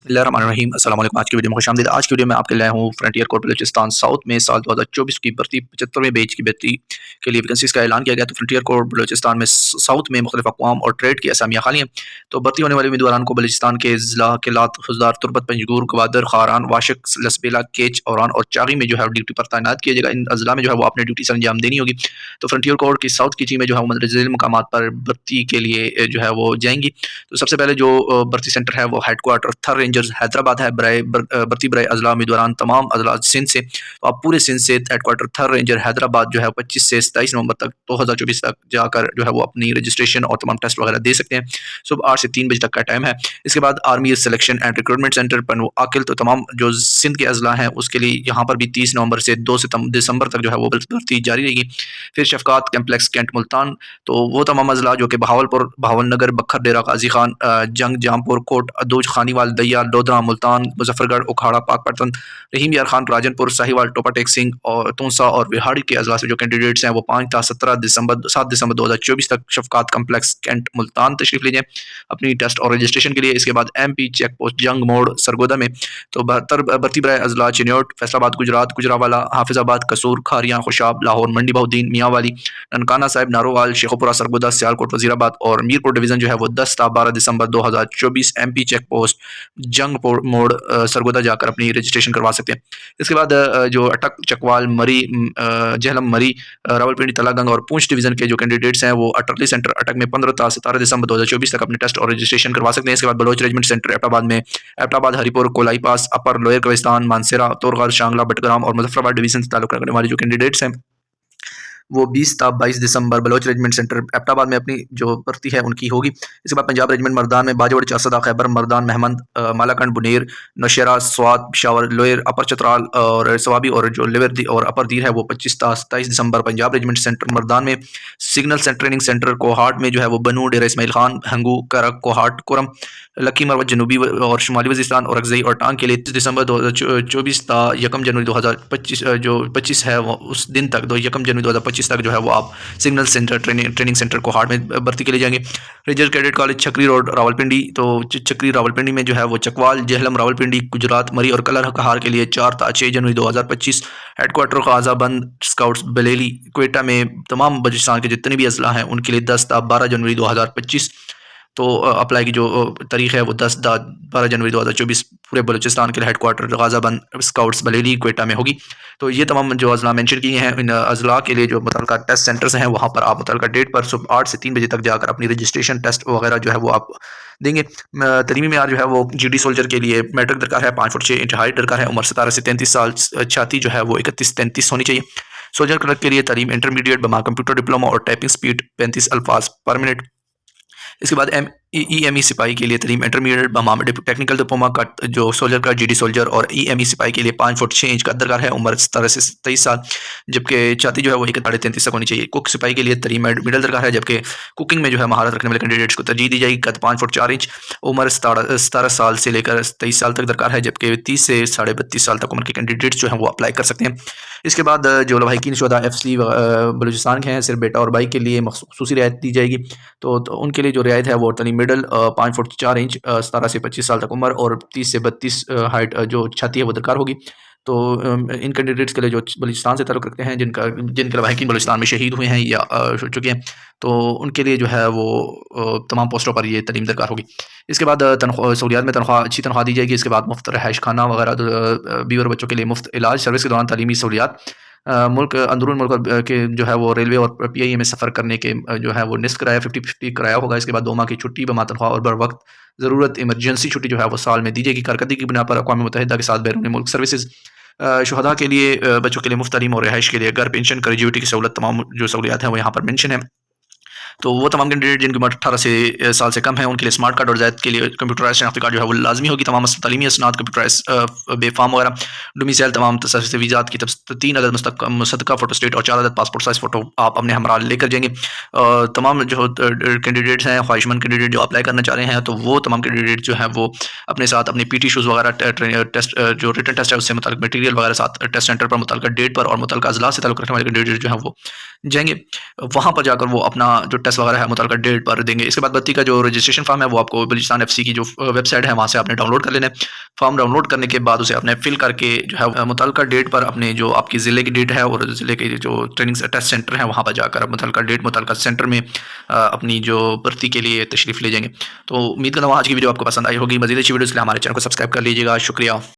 बिस्मिल्लाहिर्रहमानिर्रहीम। अस्सलाम वालेकुम। आज की वीडियो में खुशामदीद। आज की वीडियो में आपके लाया हूँ फ्रंटियर कोर बलूचिस्तान साउथ में साल 2024 की भर्ती 75वें बैच की भर्ती के लिए वैकेंसीज का ऐलान किया गया। तो फ्रंटियर कोर बलूचिस्तान में साउथ में मुख्तलिफ अक़वाम और ट्रेड की असामियाँ खाली हैं। तो भर्ती होने वाले उम्मीदवारों को बलूचिस्तान के ज़िला किलात, हुज़दार, तुर्बत, पंजगूर, गवादर, खारान, वाशिक, लसबेला, केच, औरान और चागी में जो है ड्यूटी पर तैनात किया जाएगा। इन अज़ला में जो है वो अपने ड्यूटी से अंजाम देनी होगी। तो फ्रंटियर कोर की साउथ की टीमें जो है मंदरज ज़ैल मकामात पर भर्ती के लिए जो है वो जाएंगी। तो सबसे पहले जो भर्ती सेंटर है वो हेडक्वार्टर थर रेंजर्स हैदराबाद है। भर्ती बराए अज़ला उम्मीदवारान तमाम अज़ला सिंध से, तो आप पूरे सिंध से हेडक्वार्टर थर रेंजर हैदराबाद जो है 25 से 27 नवंबर तक 2024 तक जाकर जो है वो अपनी रजिस्ट्रेशन और तमाम टेस्ट वगैरह दे सकते हैं। सुबह 8 से 3 बजे तक का टाइम है। इसके बाद army selection and recruitment centre Pano Aqil, तो तमाम जो सिंध के अज़ला हैं उसके लिए यहाँ पर भी 30 नवंबर से 2 दिसंबर तक जो है वो भर्ती जारी रहेगी। फिर शफकात कैम्प्लेक्स कैंट मुल्तान, तो वो तमाम अज़ला जो कि बहावलपुर, भावलनगर, बखर, डेरा गाजी खान, जंग, जामपुर, कोट, अदूज, खानीवाल, दैया, डोदरा, मुल्तान, मुजफ्फरगढ़, उखाड़ा, पाकपतन, रहीम यार खान, राजनपुर, साहिवाल, टोपा टेक सिंह और तूंसा और विहाड़ी के अजला से जो कैंडिडेट्स हैं वो 5 था 7 दिसंबर 2024 तक शफकात कम्प्लेक्स कैंट मुल्तान तशरीफ लीजिए अपनी टेस्ट और रजिस्ट्रेशन के लिए। इसके बाद MP चेक पोस्ट जंग मोड़ सरगोदा में, तो 72 भर्ती बराए अजला चिन्योट, फैसलाबाद, गुजरात, गुजरावाला, हाफिजाबाद, कसूर, खारियाँ, खुशाब, लाहौर, मंडी बहुद्दीन, मियांवाली, ननकाना साहिब, नारोवाल, शेखुपुरा, सरगोदा, सियालकोट, वजीराबाद और मीरपुर डिवीजन जो है वो 10 था 12 दिसंबर 2024 MP चेक पोस्ट जंग मोड़ सरगोदा जाकर अपनी रजिस्ट्रेशन करवा सकते हैं। इसके बाद जो अटक, चकवाल, मरी, जहलम, मरी, रावलपिंडी, तलागंग और पूंछ डिवीजन के जो कैंडिडेट्स हैं वो अटरली सेंटर अटक में 15 था 17 दिसंबर 2024 तक अपने टेस्ट और रजिस्ट्रेशन करवा सकते हैं। इसके बाद बलोच रेजिमेंट सेंटर एबटाबाद में एबटाबाद, हरिपुर, कोलाई पास, अपर लोअर कविस्तान, मानसेरा, तोरगढ़, शांगला, बटग्राम और मुजफ्फराबाद डिवीजन से ताल्लुक रखने वाले जो कैंडिडेट्स हैं वो 20 था 22 दिसंबर बलोच रेजिमेंट सेंटर एबटाबाद में अपनी जो भर्ती है उनकी होगी। इसके बाद पंजाब रेजिमेंट मर्दान में बाजवड़, चारसदा, खैबर, मर्दान, महमद, मालाकंड, बुनेर, नौशेरा, स्वात, पिशावर, लोअर, अपर चतराल और सवाबी और जो लिवर और अपर दीर है वो 25 था 27 दिसंबर पंजाब रेजिमेंट सेंटर मर्दान में। सिग्नल ट्रेनिंग सेंटर कोहाट में जो है वो बनू, डेरा इस्माइल खान, हंगू, करक, कोहाट, कुरम, लकी मरवत, जनूबी और शुमाली वजीस्तान और अगजई और टांग के लिए 30 दिसंबर 2024 था 1 जनवरी 2025 जो 25 है वो उस दिन तक 1 जनवरी 2025 तक जो है वो आप signal centre training centre Kohat में भर्ती के लिए जाएंगे। Ranger cadet college Chhakri road Rawalpindi, तो चक्री रावलपिंडी में जो है वो चकवाल, जहलम, रावलपिंडी, गुजरात, मरी और कलर कहार के लिए 4 था 6 जनवरी 2025। हेडक्वार्टर खाजाबंद स्काउट्स बलेली क्वेटा में तमाम बलूचिस्तान के जितने भी अजला हैं उनके लिए 10 था 12 जनवरी 2025। तो अप्लाई की जो तारीख है वो 12 जनवरी 2024 पूरे बलूचिस्तान के लिए हेडक्वार्टर गाज़ाबंद स्काउट्स बलेली क्वेटा में होगी। तो ये तमाम जो अजला मेंशन किए हैं इन अजला के लिए जो मुतल्लिका टेस्ट सेंटर्स हैं वहाँ पर आप मुतल्लिका डेट पर सुबह 8 से 3 बजे तक जाकर अपनी रजिस्ट्रेशन टेस्ट वगैरह जो है वो आप देंगे। तरीमी मेयार जो है वो GD सोल्जर के लिए मैट्रिक दरकार है, 5 फुट 6 इंच हाइट दरकार है, उम्र 17 से 33 साल, छाती जो है वो 31-33 होनी चाहिए। सोल्जर क्लर्क के लिए तालीम इंटरमीडिएट बमा कंप्यूटर डिप्लोमा और टाइपिंग स्पीड 35 अल्फाज पर मिनट। इसके बाद EME सिपाही के लिए तलीम इंटरमीडिएट बमाम टेक्निकल डिप्लोमा का जो सोल्जर का GD सोल्जर और EME सिपाही के लिए 5 फुट 6 इंच का दरकार है, उम्र 17 से 23 साल, जबकि छाती जो है वो 31-33 तक होनी चाहिए। कुक सिपाही के लिए तलीम मिडल दरकार है, जबकि कुकिंग में जो है महारत रखने वाले कैंडिडेट्स को तरजीह दी जाएगी। कद 5 फुट 4 इंच, उम्र 17 साल से लेकर 23 साल तक दरकार है, जबकि 30 से 32.5 साल तक उम्र के कैंडिडेट्स जो हैं वो अप्लाई कर सकते हैं। इसके बाद जो लवाहिकीन शुहदा FC बलूचिस्तान के हैं सिर्फ बेटा और भाई के लिए मखसूसी रियायत दी जाएगी। तो उनके लिए जो रियायत है वो तलीम मिडल 5 फुट 4 इंच 17 से 25 साल तक उम्र और 30 से 32 हाइट जो छाती है वो दरकार होगी। तो इन कैंडिडेट्स के लिए जो बलूचिस्तान से ताल्लुक़ रखते हैं जिनके लवाहिकीन बलूचिस्तान में शहीद हुए हैं या हो चुके हैं, तो उनके लिए जो है वो तमाम पोस्टों पर ये तलीम दरकार होगी। इसके बाद सहूलियात में अच्छी तनख्वाह दी जाएगी। इसके बाद मुफ्त रहाइश खाना वगैरह, बीवी और बच्चों के लिए मुफ्त इलाज, सर्विस के दौरान तालीमी सहूलियात, मुल्क अंदरून मुल्क के जो है वो रेलवे और PIE में सफ़र करने के जो है वो निस्फ किराया 50-50 किराया होगा। इसके बाद 2 माह की छुट्टी बमा तनख्वाह और बर वक्त ज़रूरत इमरजेंसी छुट्टी जो है वो साल में दी जाएगी। कारकर्दगी की बिना पर अक़वाम मुत्तहिदा के साथ बैरून मुल्क सर्विसेज। शुहदा के लिए बच्चों के लिए मुफ्त तालीम और रिहाइश के लिए घर, पेंशन, ग्रेजुएटी की सहूलत, तमाम जो सहूलियात हैं वो यहाँ पर मेंशन है। तो वो तमाम कैंडिडेट जिनकी उम्र 18 साल से कम है उनके लिए स्मार्ट कार्ड और ज़ैद के लिए कंप्यूटराइज शनाख्ती कार्ड जो है वो लाजमी होगी। तमाम तलीमी असनाद कंप्यूटराइज बेफाम वगैरह, डोमिसाइल, तमाम तवीज़ात की 3 अदद मुसद्दका फ़ोटो स्टेट और 4 अदद पासपोर्ट साइज़ फ़ोटो आप अपने हमरा लेकर जाएंगे। तमाम जो कैंडिडेट्स हैं, ख्वाहिशमंद कैंडिडेट जो अप्लाई करना चाह रहे हैं, तो वो तमाम कैंडिडेट जो हैं वो अपने साथ अपनी PT शूज़ वगैरह, टेस्ट जो रिटन टेस्ट है उससे मुताल्लिक़ मटीरियल वगैरह साथ टेस्ट सेंटर पर मुताल्लिक़ डेट पर और मुताल्लिक़ अज़ला से ताल्लुक़ रखने वाले कैंडिडेट जो हैं वो जाएंगे। वहाँ पर जाकर वो अपना जो टेस्ट वगैरह है मुतल्लिका डेट पर देंगे। इसके बाद भर्ती का जो रजिस्ट्रेशन फॉर्म है वो आपको बलूचिस्तान एफसी की जो वेबसाइट है वहाँ से आपने डाउनलोड कर लेना है। फॉर्म डाउनलोड करने के बाद उसे आपने फिल करके जो है मुतल्लिका डेट पर अपने जो आपकी ज़िले की डेट है और ज़िले के जो ट्रेनिंग टेस्ट सेंटर है वहाँ पर जाकर आप मुतल्लिका डेट मुतल्लिका सेंटर में अपनी जो भर्ती के लिए तशरीफ़ ले जाएंगे। तो उम्मीद करता हूँ आज की वीडियो आपको पसंद आई होगी। मज़ीद अच्छी वीडियोज़ के लिए हमारे चैनल को सब्सक्राइब कर लीजिएगा। शुक्रिया।